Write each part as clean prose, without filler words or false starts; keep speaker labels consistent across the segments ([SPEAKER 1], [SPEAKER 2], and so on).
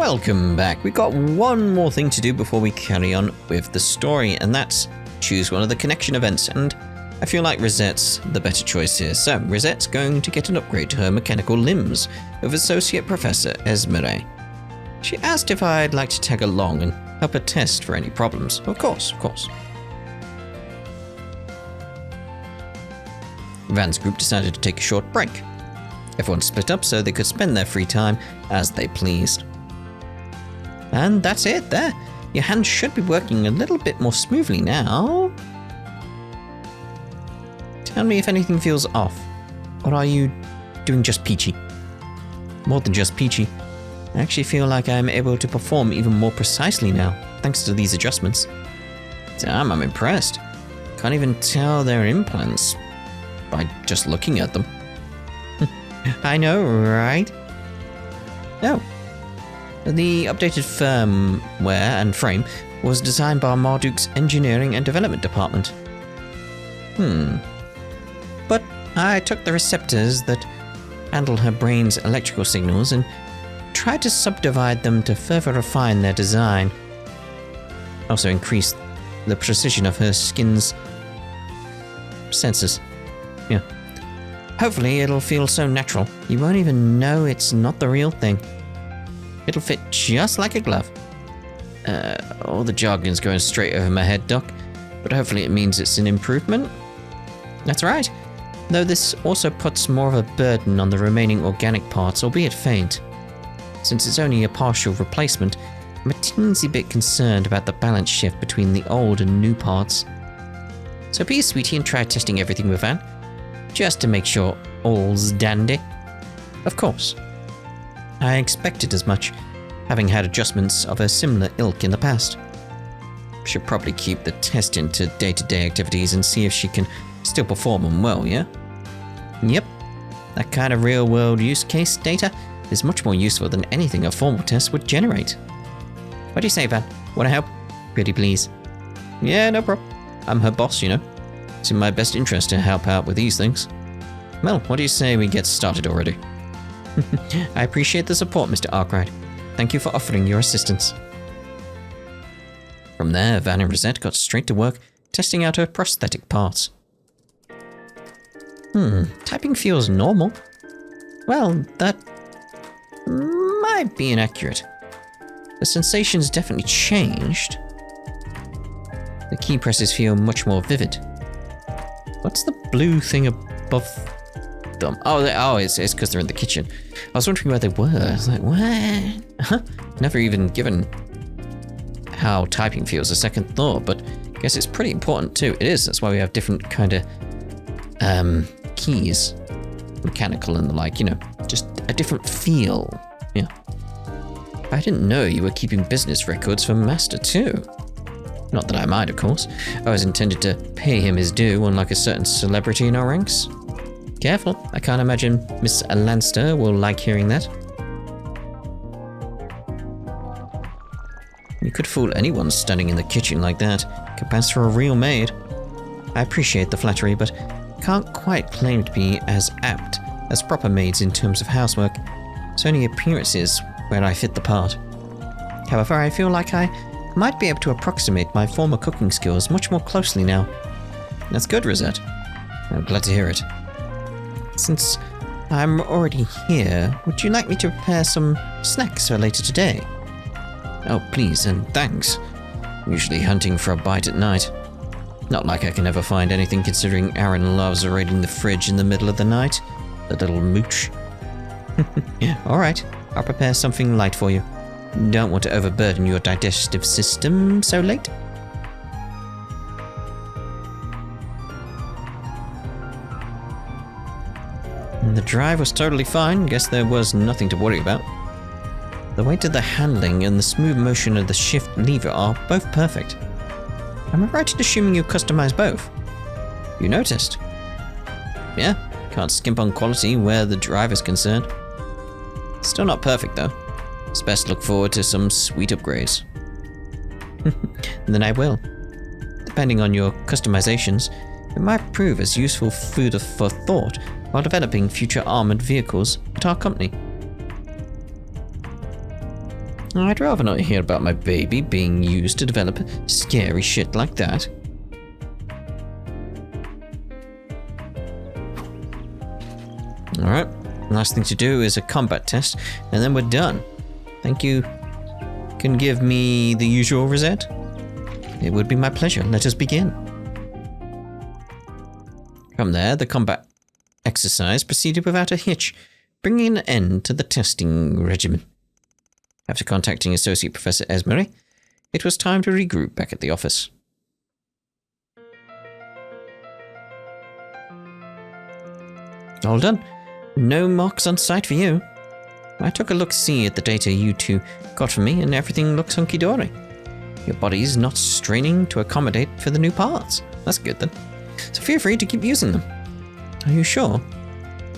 [SPEAKER 1] Welcome back. We've got one more thing to do before we carry on with the story, and that's choose one of the connection events, and I feel like Rosette's the better choice here. So, Rosette's going to get an upgrade to her mechanical limbs with Associate Professor Esmeralda. She asked if I'd like to tag along and help her test for any problems. Of course. Van's group decided to take a short break. Everyone split up so they could spend their free time as they pleased. And that's it there. Your hands should be working a little bit more smoothly now. Tell me if anything feels off. Or are you doing just peachy? More than just peachy. I actually feel like I'm able to perform even more precisely now, thanks to these adjustments. Damn, I'm impressed. Can't even tell they're implants by just looking at them. I know, right? Oh. The updated firmware and frame was designed by Marduke's Engineering and Development Department. But I took the receptors that handle her brain's electrical signals and tried to subdivide them to further refine their design. Also increase the precision of her skin's sensors. Yeah. Hopefully it'll feel so natural, you won't even know it's not the real thing. It'll fit just like a glove. All the jargon's going straight over my head, Doc, but hopefully it means it's an improvement. That's right, though this also puts more of a burden on the remaining organic parts, albeit faint. Since it's only a partial replacement, I'm a teensy bit concerned about the balance shift between the old and new parts. So be a sweetie and try testing everything with Van, just to make sure all's dandy. Of course. I expected as much, having had adjustments of a similar ilk in the past. Should probably keep the test into day-to-day activities and see if she can still perform them well, yeah? Yep, that kind of real-world use case data is much more useful than anything a formal test would generate. What do you say, Van? Wanna help? Pretty please. Yeah, no problem. I'm her boss, you know. It's in my best interest to help out with these things. Well, what do you say we get started already? I appreciate the support, Mr. Arkwright. Thank you for offering your assistance. From there, Van and Rosette got straight to work, testing out her prosthetic parts. Typing feels normal. Well, that might be inaccurate. The sensations definitely changed. The key presses feel much more vivid. What's the blue thing above them? Oh, it's because they're in the kitchen. I was wondering where they were. I was like, what? Huh? Never even given how typing feels a second thought, but I guess it's pretty important too. It is. That's why we have different kind of keys, mechanical and the like. You know, just a different feel. Yeah. I didn't know you were keeping business records for Master too. Not that I mind, of course. I was intended to pay him his due, unlike a certain celebrity in our ranks. Careful, I can't imagine Miss Lanster will like hearing that. You could fool anyone standing in the kitchen like that. Could pass for a real maid. I appreciate the flattery, but can't quite claim to be as apt as proper maids in terms of housework. It's only appearances where I fit the part. However, I feel like I might be able to approximate my former cooking skills much more closely now. That's good, Rosette. I'm glad to hear it. Since I'm already here, would you like me to prepare some snacks for later today? Oh, please, and thanks. I'm usually hunting for a bite at night. Not like I can ever find anything considering Aaron loves raiding the fridge in the middle of the night. The little mooch. Alright, I'll prepare something light for you. Don't want to overburden your digestive system so late. The drive was totally fine. Guess there was nothing to worry about. The weight of the handling and the smooth motion of the shift lever are both perfect. Am I right in assuming you customized both? You noticed? Yeah, can't skimp on quality where the drive is concerned. Still not perfect though. It's best to look forward to some sweet upgrades. Then I will. Depending on your customizations, it might prove as useful food for thought while developing future armored vehicles at our company. I'd rather not hear about my baby being used to develop scary shit like that. Alright, last thing to do is a combat test, and then we're done. Thank you. Can give me the usual reset? It would be my pleasure. Let us begin. From there, the combat exercise proceeded without a hitch, bringing an end to the testing regimen. After contacting Associate Professor Esmery, it was time to regroup back at the office. All done. No marks on sight for you. I took a look-see at the data you two got from me, and everything looks hunky-dory. Your body's not straining to accommodate for the new parts. That's good then. So feel free to keep using them. Are you sure?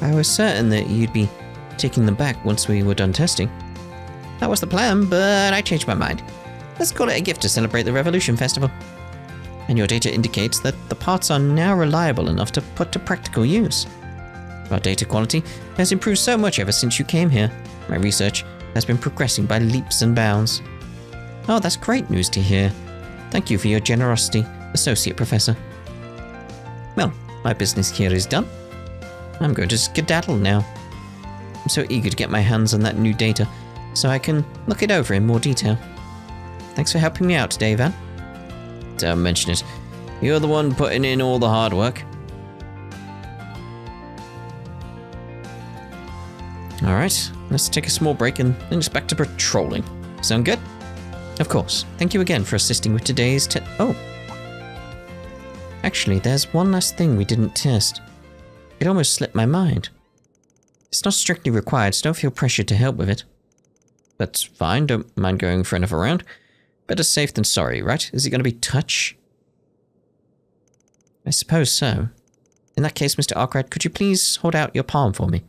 [SPEAKER 1] I was certain that you'd be taking them back once we were done testing. That was the plan, but I changed my mind. Let's call it a gift to celebrate the Revolution Festival. And your data indicates that the parts are now reliable enough to put to practical use. Our data quality has improved so much ever since you came here. My research has been progressing by leaps and bounds. Oh, that's great news to hear. Thank you for your generosity, Associate Professor. Well, my business here is done. I'm going to skedaddle now. I'm so eager to get my hands on that new data, so I can look it over in more detail. Thanks for helping me out today, Van. Don't mention it. You're the one putting in all the hard work. Alright, let's take a small break and then it's back to patrolling. Sound good? Of course. Thank you again for assisting with today's oh. Actually, there's one last thing we didn't test. It almost slipped my mind. It's not strictly required, so don't feel pressured to help with it. That's fine, don't mind going for another round. Better safe than sorry, right? Is it going to be touch? I suppose so. In that case, Mr. Arkwright, could you please hold out your palm for me?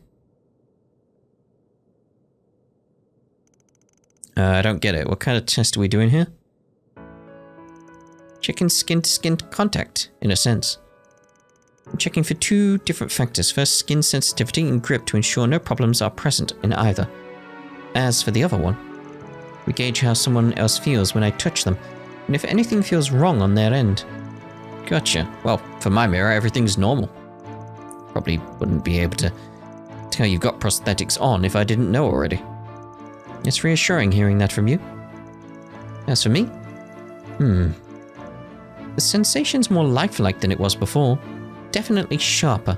[SPEAKER 1] I don't get it. What kind of test are we doing here? Checking skin-to-skin contact, in a sense. I'm checking for two different factors. First, skin sensitivity and grip to ensure no problems are present in either. As for the other one, we gauge how someone else feels when I touch them, and if anything feels wrong on their end. Gotcha. Well, for my mirror, everything's normal. Probably wouldn't be able to tell you've got prosthetics on if I didn't know already. It's reassuring hearing that from you. As for me? The sensation's more lifelike than it was before. Definitely sharper.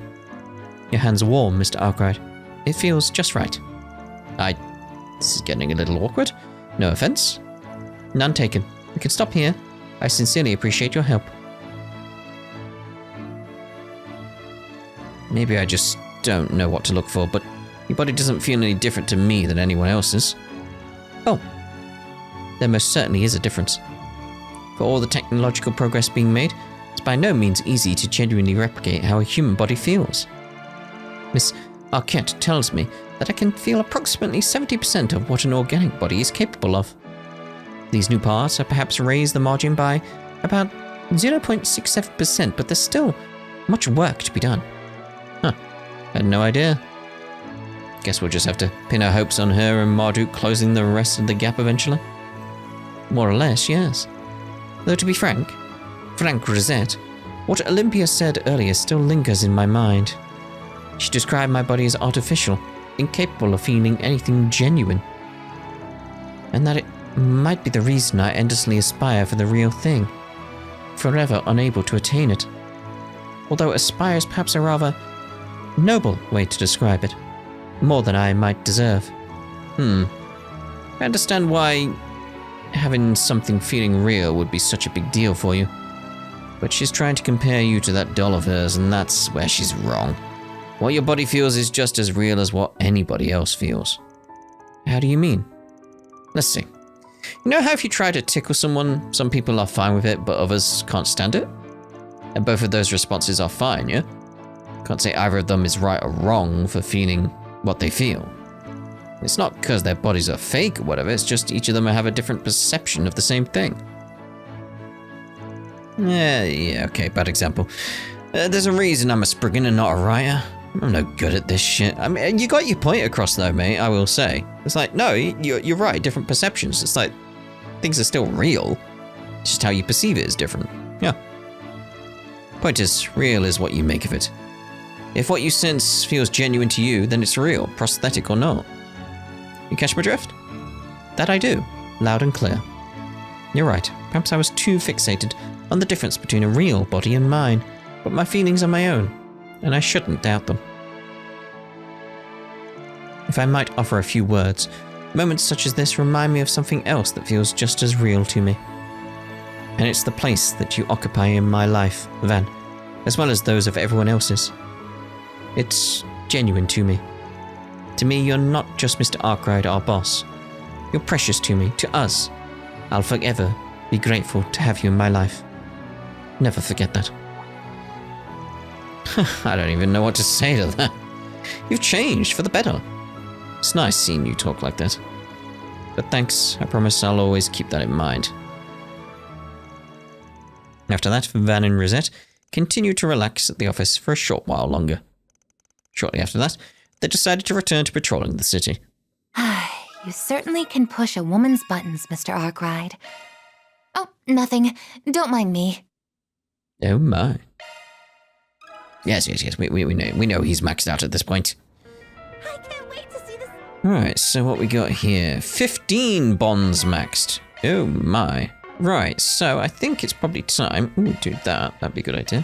[SPEAKER 1] Your hand's warm, Mr. Arkwright. It feels just right. This is getting a little awkward. No offense. None taken. We can stop here. I sincerely appreciate your help. Maybe I just don't know what to look for, but your body doesn't feel any different to me than anyone else's. Oh, there most certainly is a difference. For all the technological progress being made, it's by no means easy to genuinely replicate how a human body feels. Miss Arquette tells me that I can feel approximately 70% of what an organic body is capable of. These new parts have perhaps raised the margin by about 0.67%, but there's still much work to be done. Huh, had no idea. Guess we'll just have to pin our hopes on her and Marduk closing the rest of the gap eventually. More or less, yes. Though to be frank Rosette, what Olympia said earlier still lingers in my mind. She described my body as artificial, incapable of feeling anything genuine. And that it might be the reason I endlessly aspire for the real thing, forever unable to attain it. Although aspire is perhaps a rather noble way to describe it. More than I might deserve. I understand why having something feeling real would be such a big deal for you. But she's trying to compare you to that doll of hers, and that's where she's wrong. What your body feels is just as real as what anybody else feels. How do you mean? Let's see. You know how if you try to tickle someone, some people are fine with it, but others can't stand it? And both of those responses are fine, yeah? Can't say either of them is right or wrong for feeling what they feel. It's not because their bodies are fake or whatever, it's just each of them have a different perception of the same thing. Yeah, okay, bad example. There's a reason I'm a Spriggan and not a writer. I'm no good at this shit. I mean, you got your point across though, mate, I will say. It's like, no, you're right, different perceptions. It's like, things are still real. It's just how you perceive it is different. Yeah. Point is, real is what you make of it. If what you sense feels genuine to you, then it's real, prosthetic or not. You catch my drift? That I do, loud and clear. You're right, perhaps I was too fixated on the difference between a real body and mine, but my feelings are my own, and I shouldn't doubt them. If I might offer a few words, moments such as this remind me of something else that feels just as real to me. And it's the place that you occupy in my life, Van, as well as those of everyone else's. It's genuine to me. To me, you're not just Mr. Arkwright, our boss. You're precious to me, to us. I'll forever be grateful to have you in my life. Never forget that. I don't even know what to say to that. You've changed for the better. It's nice seeing you talk like that. But thanks, I promise I'll always keep that in mind. After that, Van and Rosette continued to relax at the office for a short while longer. Shortly after that, they decided to return to patrolling the city.
[SPEAKER 2] You certainly can push a woman's buttons, Mr. Arkwright. Oh, nothing. Don't mind me.
[SPEAKER 1] Oh my. Yes. We know he's maxed out at this point.
[SPEAKER 2] I can't wait to see this.
[SPEAKER 1] Alright, so what we got here? 15 bonds maxed. Oh my. Right, so I think it's probably time. Ooh, do that. That'd be a good idea.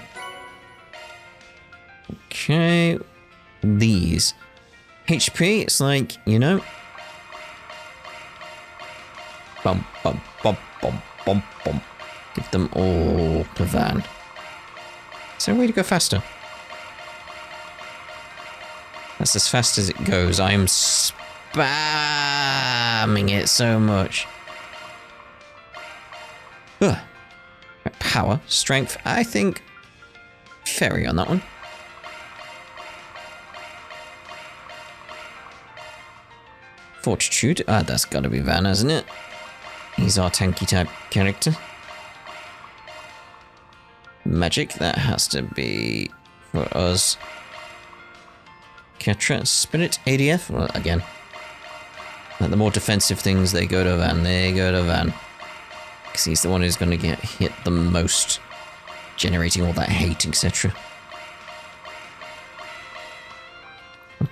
[SPEAKER 1] Okay. These. HP, it's like, you know. Bum, bum, bum, bum, bum, bum. Give them all to Van. Is there a way to go faster? That's as fast as it goes. I am spamming it so much. Ugh. Power, strength, I think fairy on that one. Fortitude, that's gotta be Van, hasn't it? He's our tanky type character. Magic, that has to be for us. Ketra, Spirit, ADF, well, again. Like the more defensive things, they go to Van, because he's the one who's going to get hit the most, generating all that hate, etc.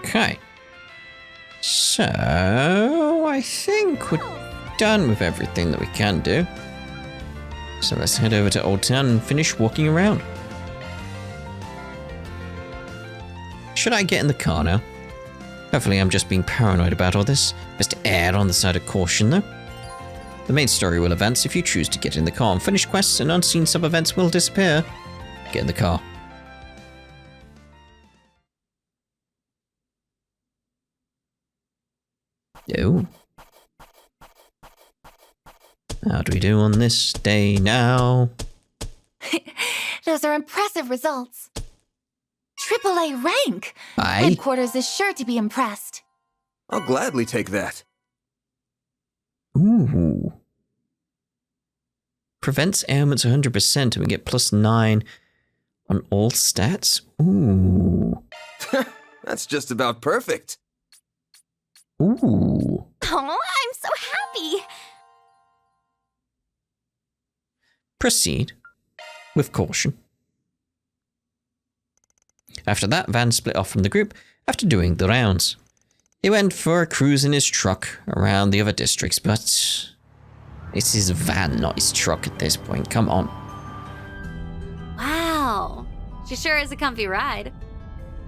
[SPEAKER 1] Okay. So, I think we're done with everything that we can do. So let's head over to Old Town and finish walking around. Should I get in the car now? Hopefully I'm just being paranoid about all this. Best to err on the side of caution though. The main story will advance if you choose to get in the car, and finished quests and unseen sub-events will disappear. Get in the car. Oh. How do we do on this day now?
[SPEAKER 2] Those are impressive results. AAA rank!
[SPEAKER 1] Aye.
[SPEAKER 2] Headquarters is sure to be impressed.
[SPEAKER 3] I'll gladly take that.
[SPEAKER 1] Ooh. Prevents ailments 100% and we get +9 on all stats? Ooh.
[SPEAKER 3] That's just about perfect.
[SPEAKER 1] Ooh.
[SPEAKER 2] Oh, I'm so happy!
[SPEAKER 1] Proceed with caution. After that, Van split off from the group after doing the rounds. He went for a cruise in his truck around the other districts, but it's his van, not his truck at this point. Come on.
[SPEAKER 4] Wow, she sure is a comfy ride.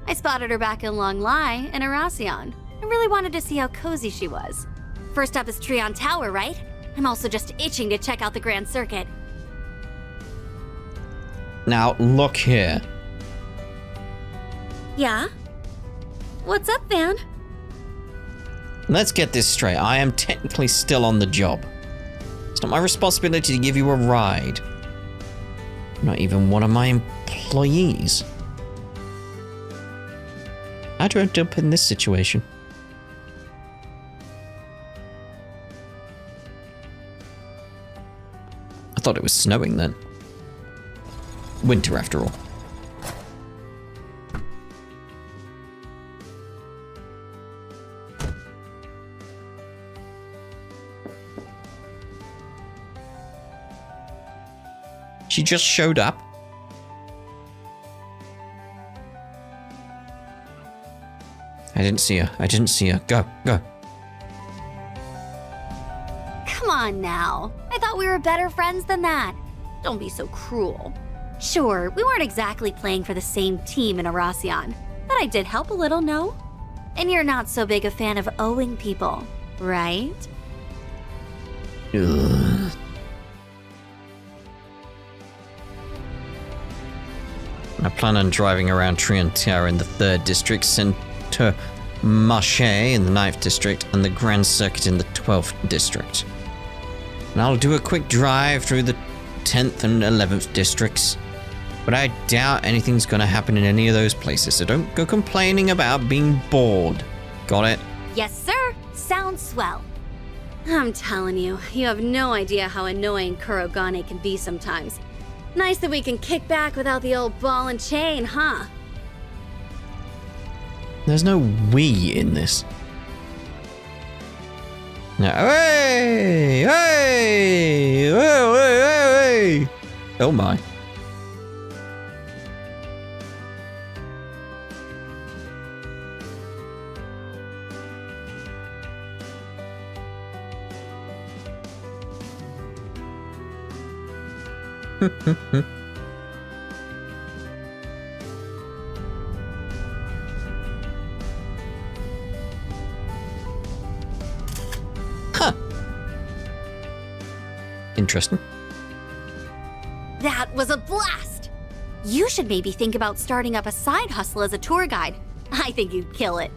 [SPEAKER 4] I spotted her back in Long Lai in Arasion. I really wanted to see how cozy she was. First up is Trion Tower, right? I'm also just itching to check out the Grand Circuit.
[SPEAKER 1] Now, look here.
[SPEAKER 4] Yeah? What's up, Van?
[SPEAKER 1] Let's get this straight. I am technically still on the job. It's not my responsibility to give you a ride. I'm not even one of my employees. How do I end up in this situation? I thought it was snowing then. Winter after all. She just showed up. I didn't see her. Go.
[SPEAKER 4] Come on now. I thought we were better friends than that. Don't be so cruel. Sure, we weren't exactly playing for the same team in Aracion, but I did help a little, no? And you're not so big a fan of owing people, right?
[SPEAKER 1] Ugh. I plan on driving around Trion Tower in the 3rd District, Center Marché in the 9th District, and the Grand Circuit in the 12th District. And I'll do a quick drive through the 10th and 11th Districts. But I doubt anything's gonna happen in any of those places, so don't go complaining about being bored. Got it?
[SPEAKER 4] Yes, sir. Sounds swell. I'm telling you, you have no idea how annoying Kurogane can be sometimes. Nice that we can kick back without the old ball and chain, huh?
[SPEAKER 1] There's no we in this. No. Hey! Oh my. Huh. Interesting.
[SPEAKER 4] That was a blast! You should maybe think about starting up a side hustle as a tour guide. I think you'd kill it.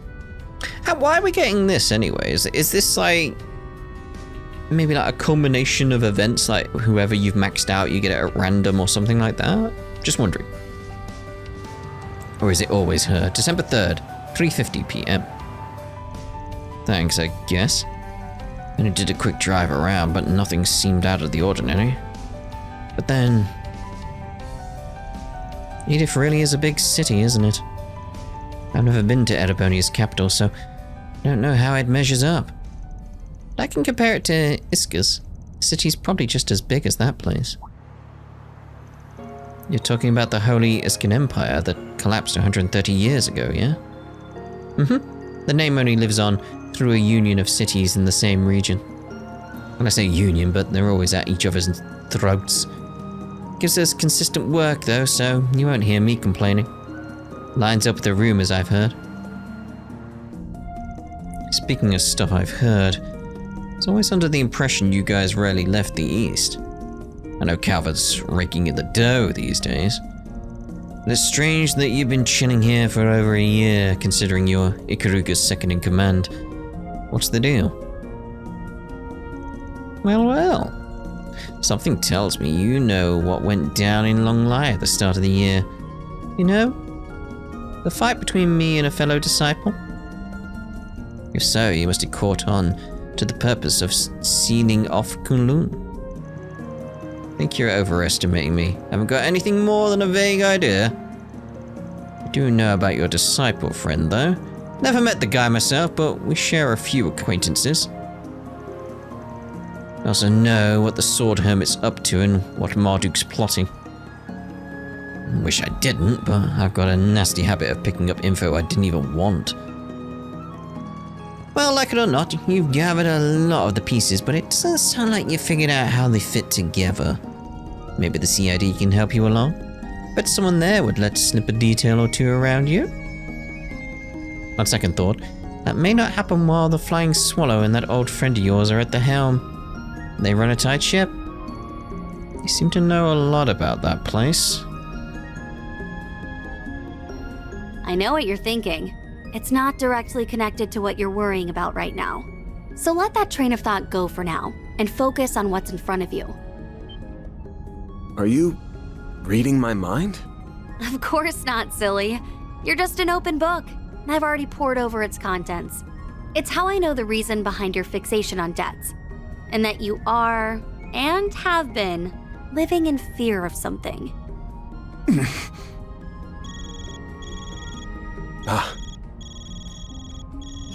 [SPEAKER 1] Why are we getting this anyways? Is this like maybe like a culmination of events, like whoever you've maxed out, you get it at random or something like that? Just wondering. Or is it always her? December 3rd, 3:50 p.m. Thanks, I guess. And I did a quick drive around, but nothing seemed out of the ordinary. But then Edith really is a big city, isn't it? I've never been to Erebonia's capital, so I don't know how it measures up. I can compare it to Iska's. The city's probably just as big as that place. You're talking about the Holy Iskan Empire that collapsed 130 years ago, yeah? Mm-hmm. The name only lives on through a union of cities in the same region. When I say union, but they're always at each other's throats. Gives us consistent work, though, so you won't hear me complaining. Lines up with the rumors I've heard. Speaking of stuff I've heard, I was always under the impression you guys rarely left the East. I know Calvert's raking in the dough these days. But it's strange that you've been chilling here for over a year, considering you're Ikaruga's second in command. What's the deal? Well. Something tells me you know what went down in Longlai at the start of the year. You know? The fight between me and a fellow disciple? If so, you must have caught on to the purpose of sealing off Kunlun. I think you're overestimating me. Haven't got anything more than a vague idea. I do know about your disciple friend, though. Never met the guy myself, but we share a few acquaintances. I also know what the Sword Hermit's up to and what Marduk's plotting. Wish I didn't, but I've got a nasty habit of picking up info I didn't even want. Well, like it or not, you've gathered a lot of the pieces, but it doesn't sound like you figured out how they fit together. Maybe the CID can help you along? Bet someone there would let slip a detail or two around you. On second thought, that may not happen while the Flying Swallow and that old friend of yours are at the helm. They run a tight ship. They seem to know a lot about that place.
[SPEAKER 4] I know what you're thinking. It's not directly connected to what you're worrying about right now. So let that train of thought go for now, and focus on what's in front of you.
[SPEAKER 3] Are you reading my mind?
[SPEAKER 4] Of course not, silly. You're just an open book, and I've already pored over its contents. It's how I know the reason behind your fixation on debts, and that you are, and have been, living in fear of something.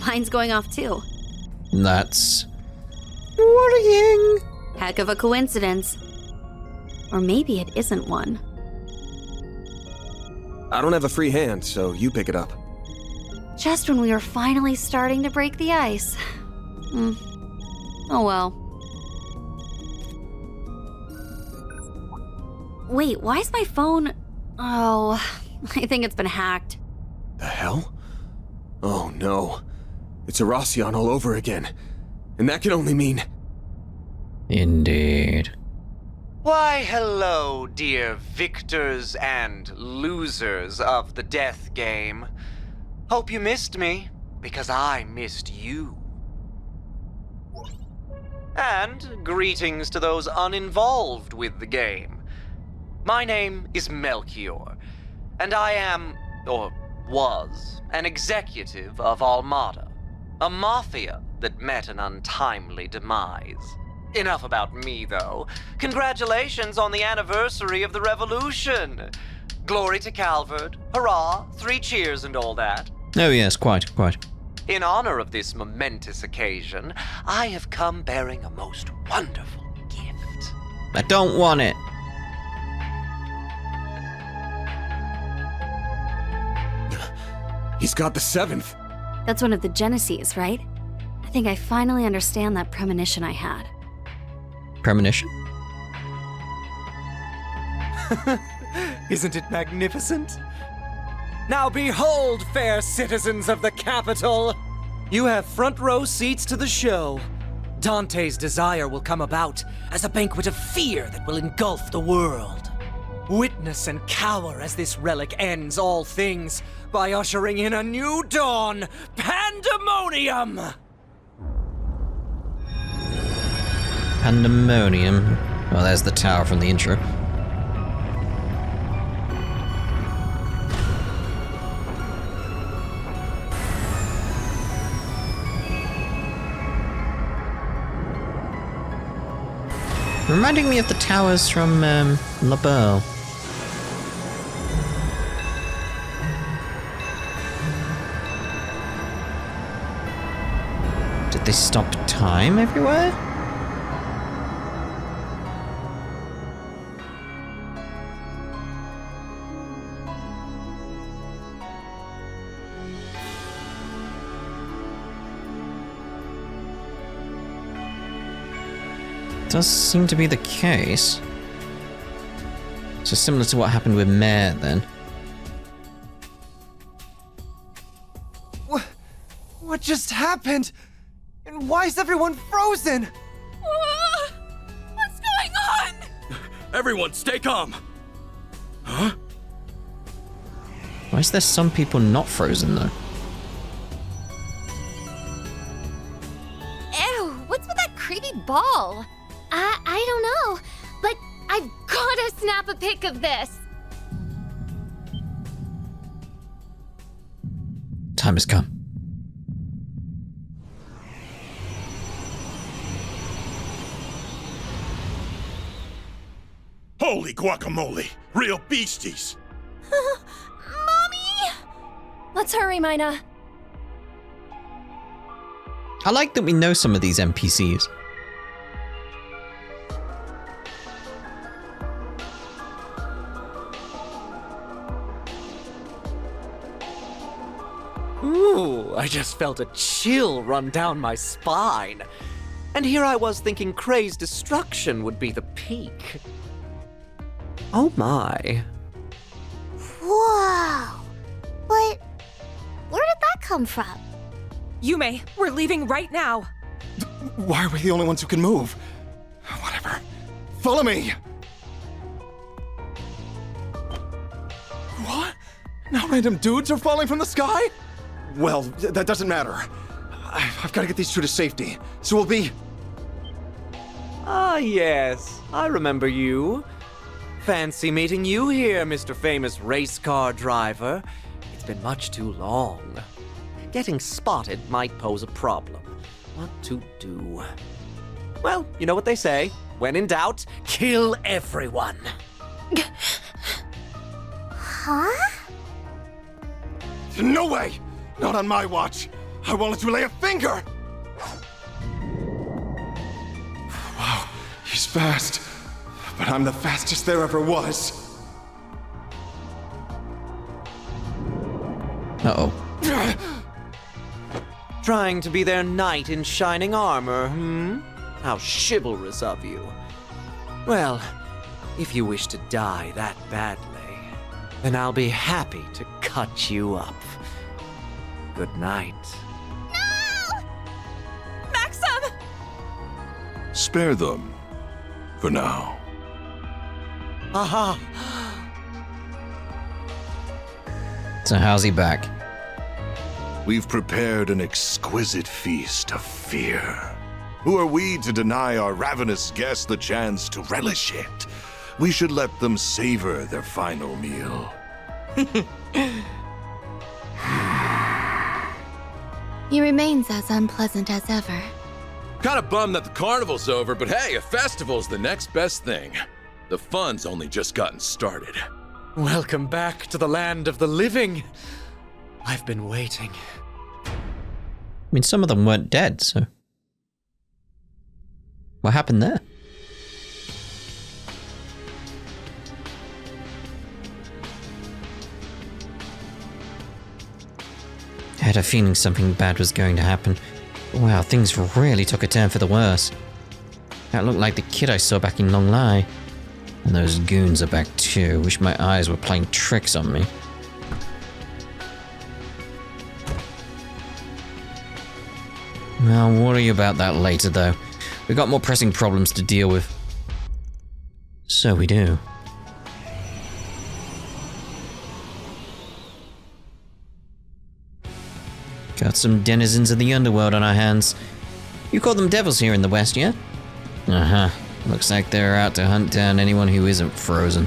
[SPEAKER 4] Mine's going off too.
[SPEAKER 1] That's worrying.
[SPEAKER 4] Heck of a coincidence. Or maybe it isn't one.
[SPEAKER 3] I don't have a free hand, so you pick it up.
[SPEAKER 4] Just when we were finally starting to break the ice. Oh well. Wait, why is my phone... Oh, I think it's been hacked.
[SPEAKER 3] The hell? Oh no. It's Erasion all over again. And that can only mean...
[SPEAKER 1] Indeed.
[SPEAKER 5] Why, hello, dear victors and losers of the death game. Hope you missed me, because I missed you. And greetings to those uninvolved with the game. My name is Melchior, and I am, or was, an executive of Almada, a mafia that met an untimely demise. Enough about me, though. Congratulations on the anniversary of the revolution. Glory to Calvard. Hurrah, 3 cheers and all that.
[SPEAKER 1] Oh yes, quite.
[SPEAKER 5] In honor of this momentous occasion, I have come bearing a most wonderful gift.
[SPEAKER 1] I don't want it.
[SPEAKER 3] He's got the 7th.
[SPEAKER 4] That's one of the Genesees, right? I think I finally understand that premonition I had.
[SPEAKER 1] Premonition?
[SPEAKER 5] Isn't it magnificent? Now behold, fair citizens of the capital! You have front row seats to the show. Dante's desire will come about as a banquet of fear that will engulf the world. Witness and cower as this relic ends all things by ushering in a new dawn, Pandemonium!
[SPEAKER 1] Pandemonium. Oh, there's the tower from the intro. Reminding me of the towers from La Belle. Did they stop time everywhere? Does seem to be the case. So similar to what happened with Mare then.
[SPEAKER 5] What just happened? And why is everyone frozen?
[SPEAKER 4] What's going on?
[SPEAKER 3] Everyone, stay calm. Huh?
[SPEAKER 1] Why is there some people not frozen though?
[SPEAKER 2] Ew, what's with that creepy ball? I don't know, but I've gotta snap a pic of this.
[SPEAKER 1] Time has come.
[SPEAKER 6] Holy guacamole! Real beasties!
[SPEAKER 2] Mommy! Let's hurry, Mina.
[SPEAKER 1] I like that we know some of these NPCs.
[SPEAKER 5] Ooh, I just felt a chill run down my spine. And here I was thinking Kray's destruction would be the peak. Oh my.
[SPEAKER 7] Whoa! But where did that come from?
[SPEAKER 8] Yume, we're leaving right now.
[SPEAKER 6] Why are we the only ones who can move? Whatever. Follow me! What? Now random dudes are falling from the sky? Well, that doesn't matter. I've got to get these two to safety, so we'll be...
[SPEAKER 5] Ah, yes. I remember you. Fancy meeting you here, Mr. Famous Race Car Driver. It's been much too long. Getting spotted might pose a problem. What to do? Well, you know what they say. When in doubt, kill everyone.
[SPEAKER 7] Huh?
[SPEAKER 6] No way! Not on my watch! I won't let you lay a finger! Wow, he's fast. but I'm the fastest there ever was.
[SPEAKER 1] Uh-oh.
[SPEAKER 5] Trying to be their knight in shining armor, hmm? How chivalrous of you. Well, if you wish to die that badly, then I'll be happy to cut you up. Good night.
[SPEAKER 8] Maxim!
[SPEAKER 9] Spare them. For now.
[SPEAKER 5] Aha!
[SPEAKER 1] So how's he back?
[SPEAKER 9] We've prepared an exquisite feast of fear. Who are we to deny our ravenous guests the chance to relish it? We should let them savor their final meal.
[SPEAKER 7] He remains as unpleasant as ever.
[SPEAKER 10] Kinda bummed that the carnival's over, but hey, a festival's the next best thing. The fun's only just gotten started.
[SPEAKER 5] Welcome back to the land of the living. I've been waiting.
[SPEAKER 1] I mean, some of them weren't dead, so... What happened there? I had a feeling something bad was going to happen. Wow, things really took a turn for the worse. That looked like the kid I saw back in Long Lai. And those goons are back too. Wish my eyes were playing tricks on me. I'll worry about that later though. We've got more pressing problems to deal with. So we do. Got some denizens of the underworld on our hands. You call them devils here in the West, yeah? Uh-huh. Looks like they're out to hunt down anyone who isn't frozen.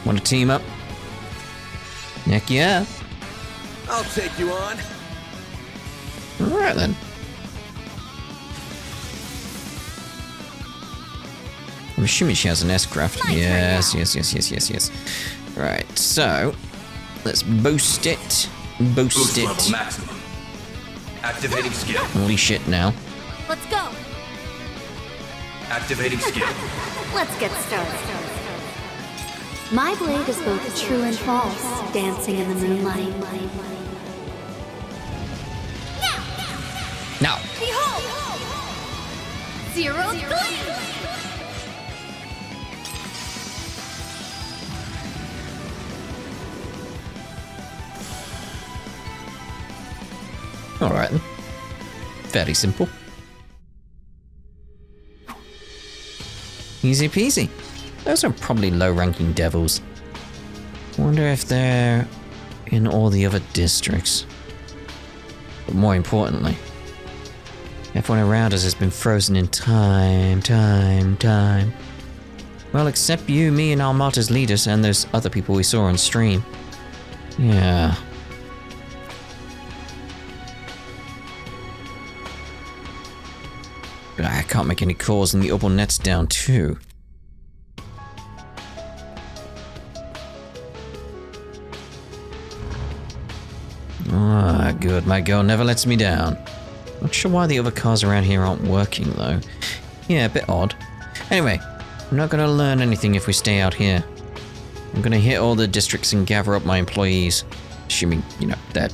[SPEAKER 1] Want to team up? Heck yeah.
[SPEAKER 10] I'll take you on.
[SPEAKER 1] Alright then. I'm assuming she has an S-craft. Yes. Right, so let's boost it. Boost it.
[SPEAKER 10] Level maximum. Activating skill.
[SPEAKER 1] Holy shit now.
[SPEAKER 4] Let's go.
[SPEAKER 10] Activating skill.
[SPEAKER 4] Let's get started. My blade is both true and false, dancing in the moonlight.
[SPEAKER 1] Now.
[SPEAKER 4] Behold! Zero blade!
[SPEAKER 1] Alright then. Fairly simple. Easy peasy. Those are probably low-ranking devils. Wonder if they're in all the other districts. But more importantly, everyone around us has been frozen in time. Well, except you, me, and Almata's leaders, and those other people we saw on stream. Yeah. But I can't make any calls and the Opal net's down too. Ah, good. My girl never lets me down. Not sure why the other cars around here aren't working though. Yeah, a bit odd. Anyway, I'm not gonna learn anything if we stay out here. I'm gonna hit all the districts and gather up my employees. Assuming, you know, they're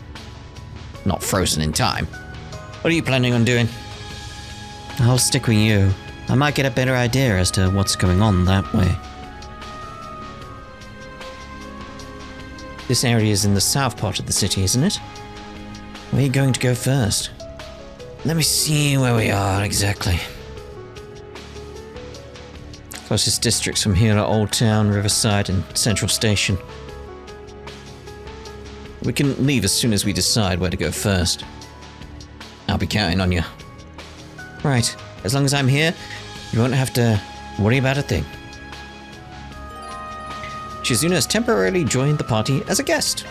[SPEAKER 1] not frozen in time. What are you planning on doing? I'll stick with you. I might get a better idea as to what's going on that way. This area is in the south part of the city, isn't it? Where are you going to go first? Let me see where we are exactly. Closest districts from here are Old Town, Riverside, and Central Station. We can leave as soon as we decide where to go first. I'll be counting on you. Right, as long as I'm here, you won't have to worry about a thing. Shizuna has temporarily joined the party as a guest.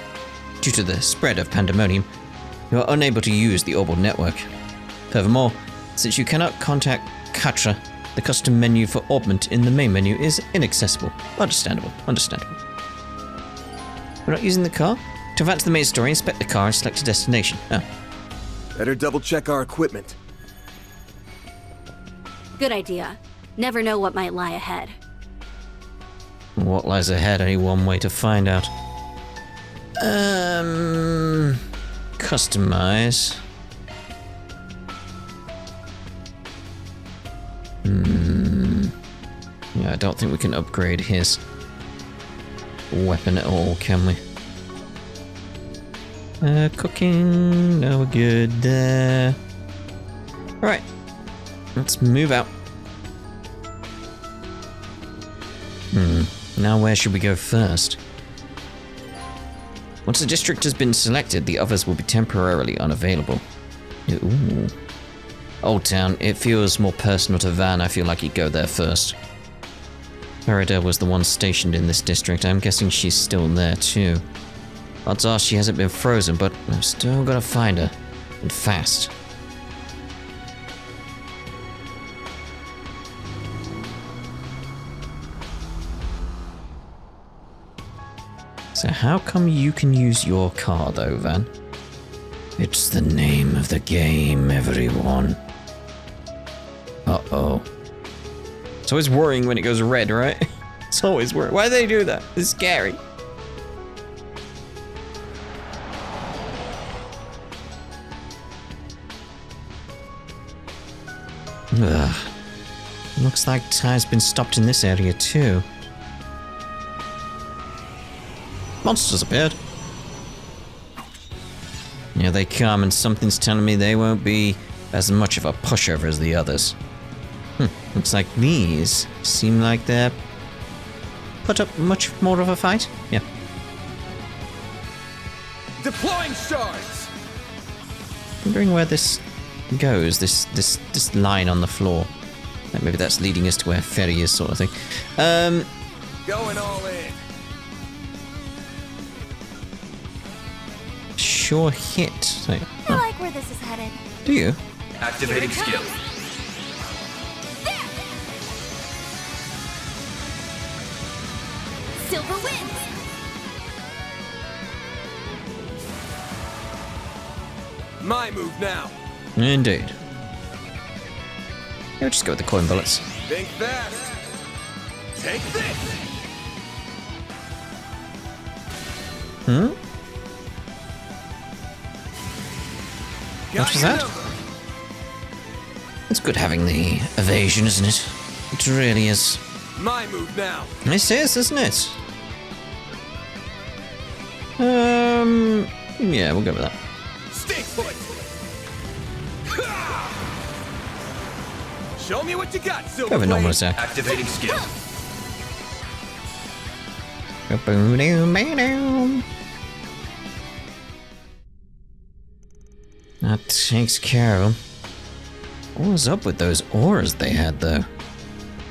[SPEAKER 1] Due to the spread of Pandemonium, you are unable to use the Orbital network. Furthermore, since you cannot contact Katra, the custom menu for Orbment in the main menu is inaccessible. Understandable. We're not using the car? To advance the main story, inspect the car and select a destination. Oh.
[SPEAKER 3] Better double check our equipment.
[SPEAKER 4] Good idea. Never know what might lie ahead.
[SPEAKER 1] What lies ahead? Only one way to find out. Customize. Yeah, I don't think we can upgrade his weapon at all, can we? Cooking. No, we're good there. Alright. Let's move out. Now where should we go first? Once the district has been selected, the others will be temporarily unavailable. Ooh. Old Town. It feels more personal to Van. I feel like he'd go there first. Farida was the one stationed in this district. I'm guessing she's still there too. Odds are she hasn't been frozen, but I've still got to find her. And fast. So how come you can use your car though, Van? It's the name of the game, everyone. Uh-oh. It's always worrying when it goes red, right? It's always worrying. Why do they do that? It's scary. Ugh. Looks like time's been stopped in this area too. Monsters appeared. Here they come, and something's telling me they won't be as much of a pushover as the others. Looks like these seem like they're put up much more of a fight. Yeah.
[SPEAKER 6] Deploying shards.
[SPEAKER 1] Wondering where this goes. This line on the floor. Like maybe that's leading us to where Ferry is, sort of thing.
[SPEAKER 6] Going all in.
[SPEAKER 1] Sure hit.
[SPEAKER 7] I like where this is headed.
[SPEAKER 1] Do you?
[SPEAKER 5] Activating skill.
[SPEAKER 7] There! Silver wins!
[SPEAKER 6] My move now.
[SPEAKER 1] Indeed. Yeah, we'll just go with the coin bullets.
[SPEAKER 6] Think fast. Take this.
[SPEAKER 1] What was that? It's good having the evasion, isn't it? It really is.
[SPEAKER 6] My move now.
[SPEAKER 1] This is, isn't it? Yeah, we'll go with that.
[SPEAKER 6] Stay put. Show me what you got, Silver.
[SPEAKER 1] Go with a normal attack.
[SPEAKER 5] Activating skill.
[SPEAKER 1] That takes care of them. What was up with those auras they had, though?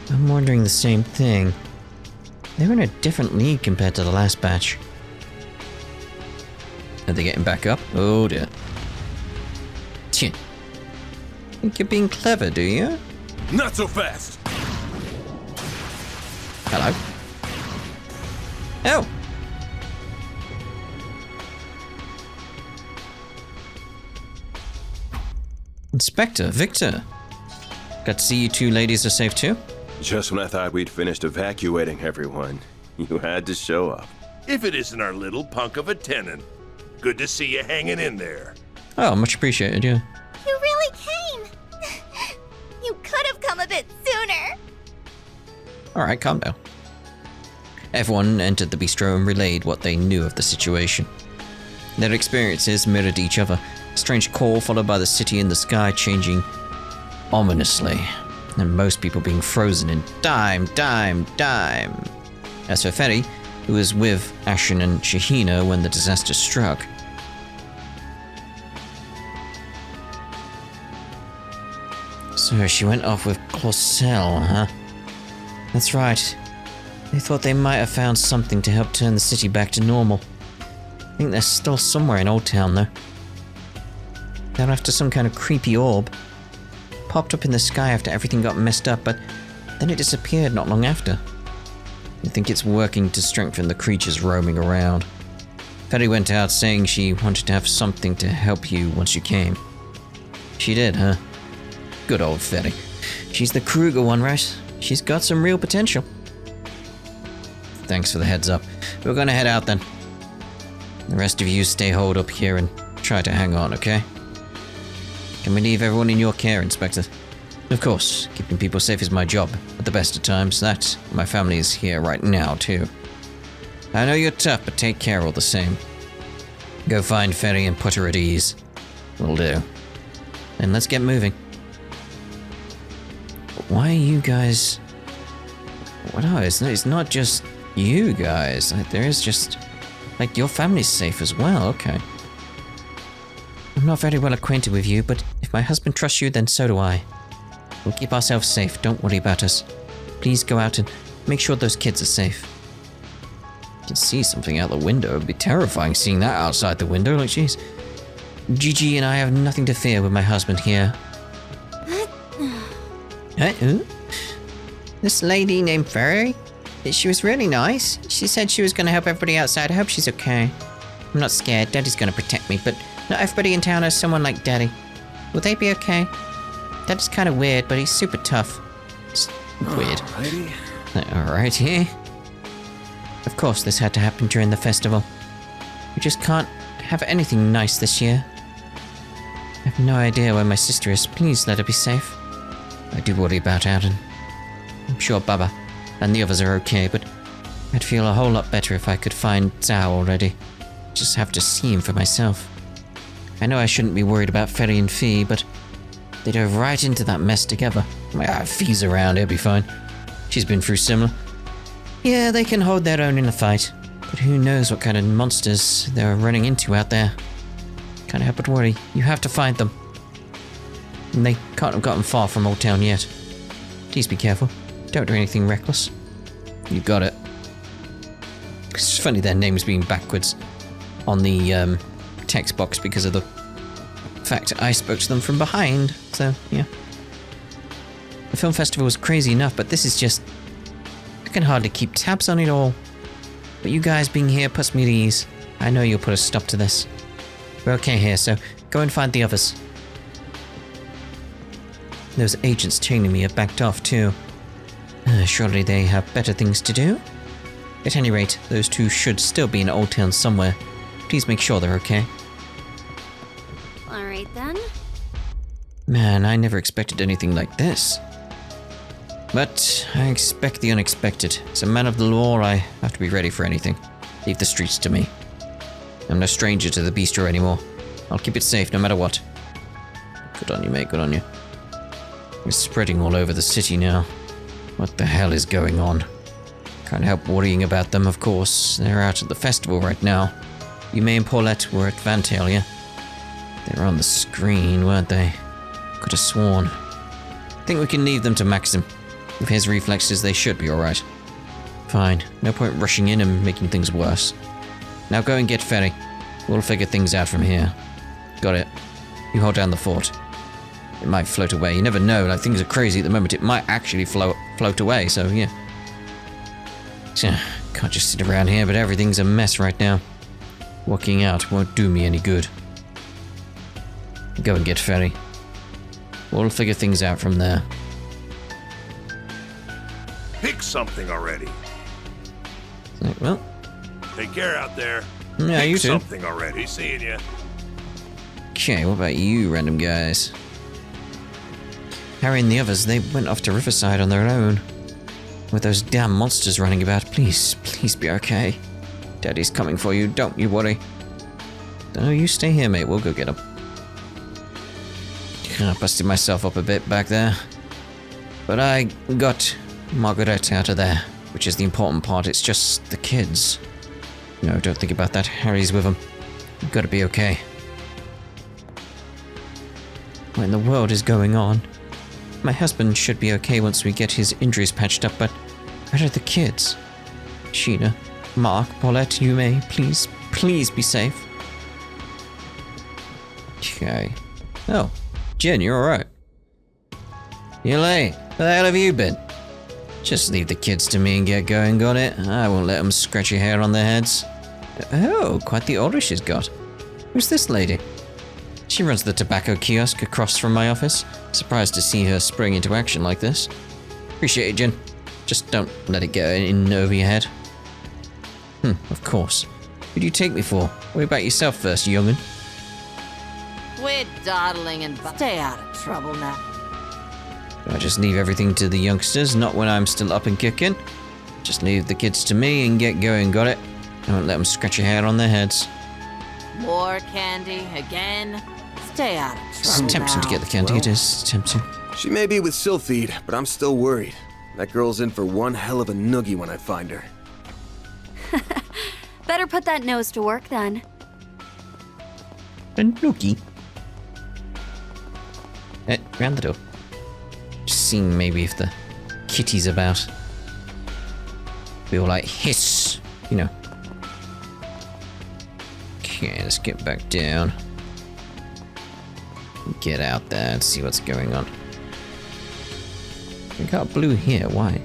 [SPEAKER 1] I'm wondering the same thing. They were in a different league compared to the last batch. Are they getting back up? Oh dear. Tch. Think you're being clever, do you?
[SPEAKER 6] Not so fast.
[SPEAKER 1] Hello. Oh! Inspector, Victor. Got to see you two ladies are safe too?
[SPEAKER 3] Just when I thought we'd finished evacuating everyone, you had to show up.
[SPEAKER 11] If it isn't our little punk of a tenant. Good to see you hanging in there.
[SPEAKER 1] Oh, much appreciated, yeah.
[SPEAKER 7] You really came! You could have come a bit sooner!
[SPEAKER 1] Alright, calm down. Everyone entered the bistro and relayed what they knew of the situation. Their experiences mirrored each other. A strange call followed by the city in the sky changing ominously, and most people being frozen in dime. As for Ferry, who was with Ashen and Shahina when the disaster struck. So she went off with Clausel, huh? That's right. They thought they might have found something to help turn the city back to normal. I think they're still somewhere in Old Town, though. They're after some kind of creepy orb. Popped up in the sky after everything got messed up, but then it disappeared not long after. I think it's working to strengthen the creatures roaming around. Ferry went out saying she wanted to have something to help you once you came. She did, huh? Good old Ferry. She's the Kruger one, right? she's got some real potential. Thanks for the heads up. We're gonna head out then. The rest of you stay holed up here and try to hang on, okay? Can we leave everyone in your care, Inspector? Of course, keeping people safe is my job. At the best of times, that my family is here right now, too. I know you're tough, but take care all the same. Go find Ferry and put her at ease. Will do. Then let's get moving. Why are you guys... What are it's not just you guys. Like, there is just... Like, your family's safe as well, okay. I'm not very well acquainted with you, but if my husband trusts you, then so do I. We'll keep ourselves safe, don't worry about us. Please go out and make sure those kids are safe. I can see something out the window. It'd be terrifying seeing that outside the window, like, jeez. Gigi and I have nothing to fear with my husband here. Who? This lady named Ferry? She was really nice. She said she was going to help everybody outside. I hope she's okay. I'm not scared. Daddy's going to protect me, but not everybody in town has someone like Daddy. Will they be okay? Daddy's kind of weird, but he's super tough. It's weird. Alrighty. Of course, this had to happen during the festival. We just can't have anything nice this year. I have no idea where my sister is. Please let her be safe. I do worry about Auden. I'm sure Baba and the others are okay, but I'd feel a whole lot better if I could find Zhao already. Just have to see him for myself. I know I shouldn't be worried about Ferry and Fee, but they dove right into that mess together. Fee's around, he'll be fine. She's been through similar. Yeah, they can hold their own in a fight, but who knows what kind of monsters they're running into out there. Can't help but worry. You have to find them. And they can't have gotten far from Old Town yet. Please be careful. Don't do anything reckless. You got it. It's funny their names being backwards on the text box because of the fact I spoke to them from behind. So, yeah. The film festival was crazy enough, but this is just... I can hardly keep tabs on it all. But you guys being here puts me at ease. I know you'll put a stop to this. We're okay here, so go and find the others. Those agents chaining me have backed off too. Surely they have better things to do? At any rate, those two should still be in Old Town somewhere. Please make sure they're okay.
[SPEAKER 4] Alright then.
[SPEAKER 1] Man, I never expected anything like this. But I expect the unexpected. As a man of the law, I have to be ready for anything. Leave the streets to me. I'm no stranger to the bistro anymore. I'll keep it safe no matter what. Good on you, mate, good on you. It's spreading all over the city now. What the hell is going on? Can't help worrying about them, of course. They're out at the festival right now. Yume and Paulette were at Vantalia. They were on the screen, weren't they? Could have sworn. Think we can leave them to Maxim. With his reflexes, they should be alright. Fine. No point rushing in and making things worse. Now go and get Ferry. We'll figure things out from here. Got it. You hold down the fort. It might float away. You never know. Like, things are crazy at the moment. It might actually float away, so yeah. Can't just sit around here, but everything's a mess right now. Walking out won't do me any good. Go and get Ferry. We'll figure things out from there.
[SPEAKER 11] Pick something already.
[SPEAKER 1] Well.
[SPEAKER 11] Take care out there.
[SPEAKER 1] Yeah,
[SPEAKER 11] Pick
[SPEAKER 1] you too.
[SPEAKER 11] something already. Seeing ya.
[SPEAKER 1] Okay, what about you, random guys? Harry and the others, they went off to Riverside on their own. With those damn monsters running about. Please, please be okay. Daddy's coming for you, don't you worry. No, you stay here, mate. We'll go get him. I busted myself up a bit back there. But I got Margaret out of there, which is the important part. It's just the kids. No, don't think about that. Harry's with them. You've got to be okay. What in the world is going on? My husband should be okay once we get his injuries patched up, but where are the kids? Sheena, Mark, Paulette, you may, please, please be safe. Okay. Oh, Jen, you're alright. You're late. Where the hell have you been? Just leave the kids to me and get going, got it? I won't let them scratch your hair on their heads. Oh, quite the order she's got. Who's this lady? She runs the tobacco kiosk across from my office. Surprised to see her spring into action like this. Appreciate it, Jin. Just don't let it get in over your head. Of course. Who do you take me for? Worry about yourself first, young'un.
[SPEAKER 12] Quit dawdling and stay out of trouble now.
[SPEAKER 1] I just leave everything to the youngsters, not when I'm still up and kicking. Just leave the kids to me and get going, got it? Don't let them scratch your hair on their heads.
[SPEAKER 12] More candy again? Stay out of
[SPEAKER 1] It's
[SPEAKER 12] trouble
[SPEAKER 1] tempting to
[SPEAKER 12] now.
[SPEAKER 1] get the candy, it is tempting.
[SPEAKER 3] She may be with Sylphide, but I'm still worried. That girl's in for one hell of a noogie when I find her.
[SPEAKER 4] Better put that nose to work then.
[SPEAKER 1] And nookie. Round the door. Just seeing maybe if the kitty's about. We all like hiss, you know. Okay, let's get back down. Get out there and see what's going on. We got blue here, why?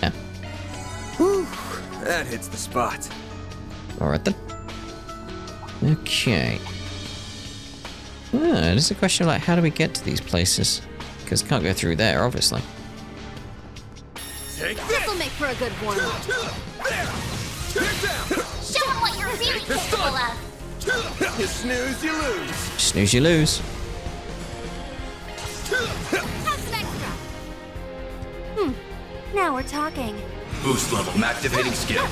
[SPEAKER 1] Yeah.
[SPEAKER 3] Whew, that hits the spot.
[SPEAKER 1] Alright then. Okay. There's a question of like, how do we get to these places? Because can't go through there, obviously.
[SPEAKER 11] Take
[SPEAKER 4] This'll make for a good warm-up.
[SPEAKER 7] Show them what you're really capable of.
[SPEAKER 3] You snooze, you lose.
[SPEAKER 1] Snooze, you lose.
[SPEAKER 4] Have some extra. Now we're talking.
[SPEAKER 11] Boost level, activating skill.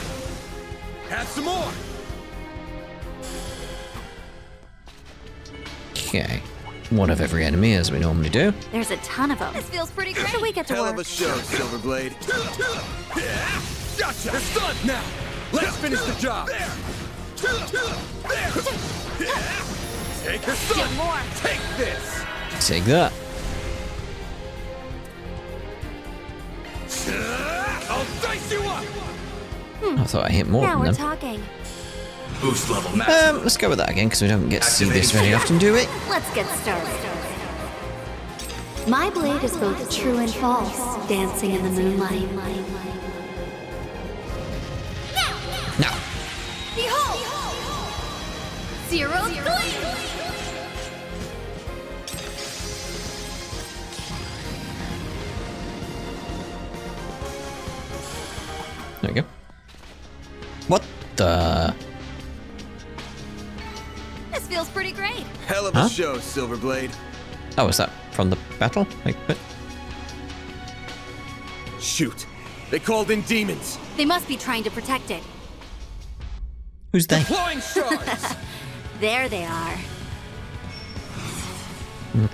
[SPEAKER 11] Have some more.
[SPEAKER 1] Okay. One of every enemy, as we normally do.
[SPEAKER 4] There's a ton of them. This feels pretty great. Should we get to
[SPEAKER 3] Hell
[SPEAKER 4] work?
[SPEAKER 3] of a show, Silverblade.
[SPEAKER 11] Gotcha. It's done. Now, let's finish the job. Take this.
[SPEAKER 4] Get more.
[SPEAKER 11] Take this.
[SPEAKER 1] Take that.
[SPEAKER 11] I'll dice you up.
[SPEAKER 1] I thought I hit more
[SPEAKER 4] Now
[SPEAKER 1] than
[SPEAKER 4] we're
[SPEAKER 1] them.
[SPEAKER 4] talking.
[SPEAKER 11] Boost level, maximum.
[SPEAKER 1] Let's go with that again, because we don't get to see this very often, do we?
[SPEAKER 4] Let's get started. My blade is both true and false, dancing in the moonlight.
[SPEAKER 1] Now.
[SPEAKER 4] Behold! Zero gleam!
[SPEAKER 1] There we go. What the?
[SPEAKER 4] This feels pretty great.
[SPEAKER 3] Hell of a show, Silverblade.
[SPEAKER 1] Oh, is that from the battle? Like, what?
[SPEAKER 3] Shoot. They called in demons.
[SPEAKER 4] They must be trying to protect it.
[SPEAKER 1] Who's they?
[SPEAKER 11] Flying shards.
[SPEAKER 4] There they are.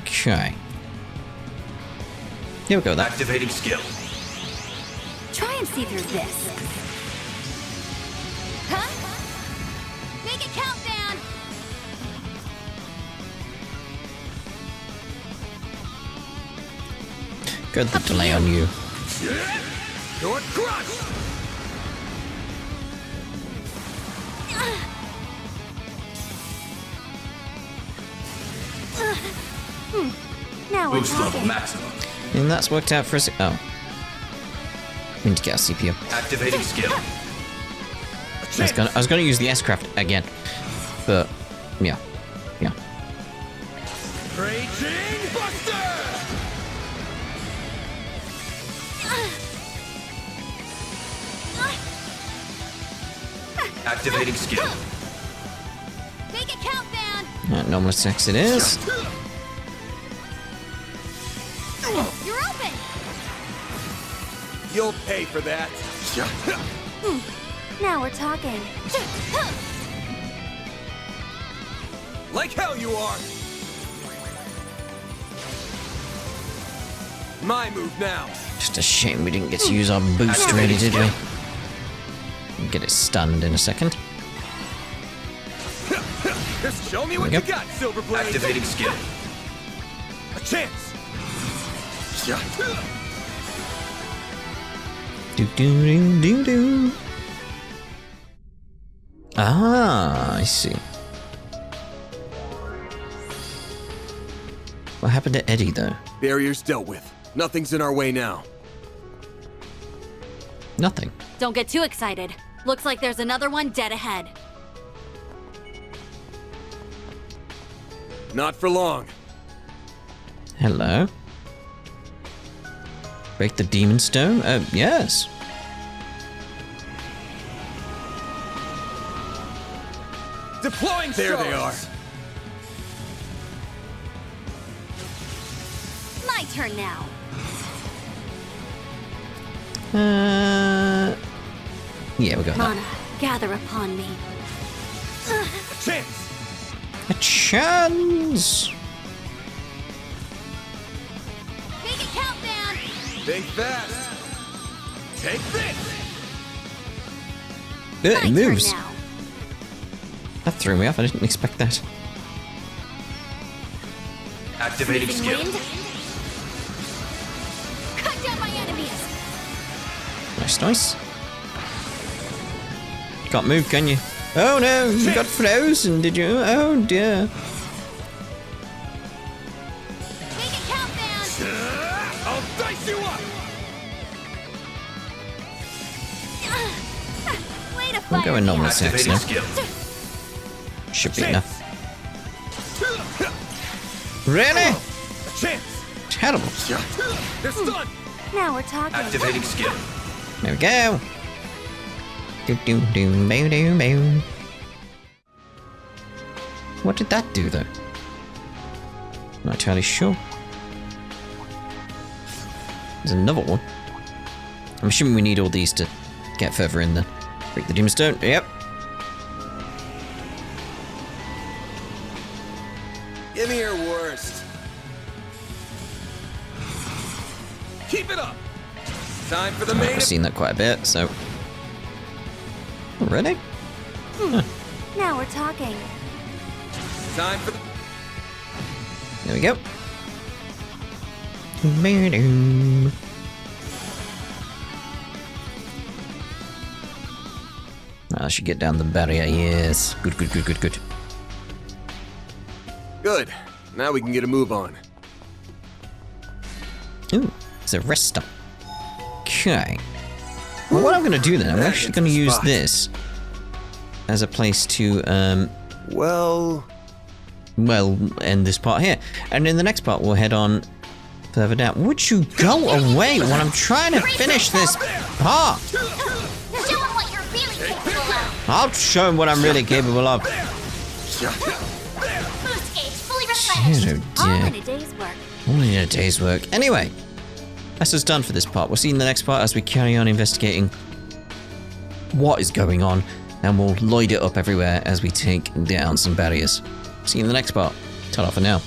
[SPEAKER 1] Okay. Here we go then.
[SPEAKER 11] Activating skill.
[SPEAKER 4] Try and see through this. Huh? Make it countdown!
[SPEAKER 1] Good the delay on you.
[SPEAKER 11] You're crushed.
[SPEAKER 4] Now we're
[SPEAKER 11] Boost level,
[SPEAKER 4] talking.
[SPEAKER 11] maximum.
[SPEAKER 1] And that's worked out for us. Oh. We need to get our CPU.
[SPEAKER 11] Activating skill.
[SPEAKER 1] I was gonna use the S-Craft again. But, yeah. Yeah.
[SPEAKER 11] Raging Buster! Activating skill.
[SPEAKER 4] Make it countdown!
[SPEAKER 1] Normal attacks it is.
[SPEAKER 4] You're open!
[SPEAKER 3] You'll pay for that.
[SPEAKER 4] Now we're talking.
[SPEAKER 3] Like hell you are. My move now.
[SPEAKER 1] Just a shame we didn't get to use our boost really, did we? We'll get it stunned in a second.
[SPEAKER 3] Just show me what
[SPEAKER 1] Yep.
[SPEAKER 3] you got, Silverblade.
[SPEAKER 11] Activating skill.
[SPEAKER 3] A chance.
[SPEAKER 1] Do do do do do. Ah, I see. What happened to Eddie though?
[SPEAKER 3] Barriers dealt with. Nothing's in our way now.
[SPEAKER 1] Nothing.
[SPEAKER 4] Don't get too excited. Looks like there's another one dead ahead.
[SPEAKER 3] Not for long.
[SPEAKER 1] Hello. Break the demon stone? Yes.
[SPEAKER 6] Deploying there they are.
[SPEAKER 4] My turn now.
[SPEAKER 1] Yeah, we got that.
[SPEAKER 4] Mana, gather upon me.
[SPEAKER 6] Chance.
[SPEAKER 1] A chance.
[SPEAKER 4] Make it count, man.
[SPEAKER 6] Think fast. Take this.
[SPEAKER 1] It
[SPEAKER 4] My
[SPEAKER 1] moves.
[SPEAKER 4] turn now.
[SPEAKER 1] That threw me off. I didn't expect that.
[SPEAKER 11] Activating
[SPEAKER 4] Freezing
[SPEAKER 11] skill.
[SPEAKER 4] wind. Cut down my enemies.
[SPEAKER 1] Nice, nice. Can't move, can you? Oh no, you got frozen, did you? Oh dear.
[SPEAKER 4] Make it count, man.
[SPEAKER 6] I'll dice you up.
[SPEAKER 4] Way to
[SPEAKER 1] We'll
[SPEAKER 4] fire
[SPEAKER 1] go in
[SPEAKER 4] me
[SPEAKER 1] normal
[SPEAKER 4] up.
[SPEAKER 1] attacks
[SPEAKER 11] Activating
[SPEAKER 1] now.
[SPEAKER 11] skill.
[SPEAKER 1] Should be enough. Really?
[SPEAKER 6] Chance.
[SPEAKER 1] Terrible.
[SPEAKER 6] They're stunned.
[SPEAKER 4] Now we're talking.
[SPEAKER 11] Activating skill.
[SPEAKER 1] There we go. Do do do do do do. What did that do though? Not entirely sure. There's another one. I'm assuming we need all these to get further in then. Break the demon stone. Yep.
[SPEAKER 6] Give me your worst. Keep it up. Time for the main.
[SPEAKER 1] I've seen that quite a bit, so. Already?
[SPEAKER 4] Now we're talking.
[SPEAKER 6] Time for the.
[SPEAKER 1] There we go. Ba-doom. I should get down the barrier, yes. Good, good, good, good, good.
[SPEAKER 3] Good. Now we can get a move on.
[SPEAKER 1] Ooh, it's a rest stop. Okay. Well, what I'm going to do then, I'm actually going to use this as a place to,
[SPEAKER 3] Well,
[SPEAKER 1] end this part here. And in the next part, we'll head on further down. Would you go away when I'm trying to finish this part?
[SPEAKER 7] Show him what you're really capable of.
[SPEAKER 1] I'll show him what I'm really capable of.
[SPEAKER 7] Boost gauge fully replenished.
[SPEAKER 1] Oh
[SPEAKER 4] All
[SPEAKER 1] dear.
[SPEAKER 4] in a day's work.
[SPEAKER 1] Only a day's work. Anyway, that's us done for this part. We'll see you in the next part as we carry on investigating what is going on, and we'll light it up everywhere as we take down some barriers. See you in the next part. Ta-ra for now.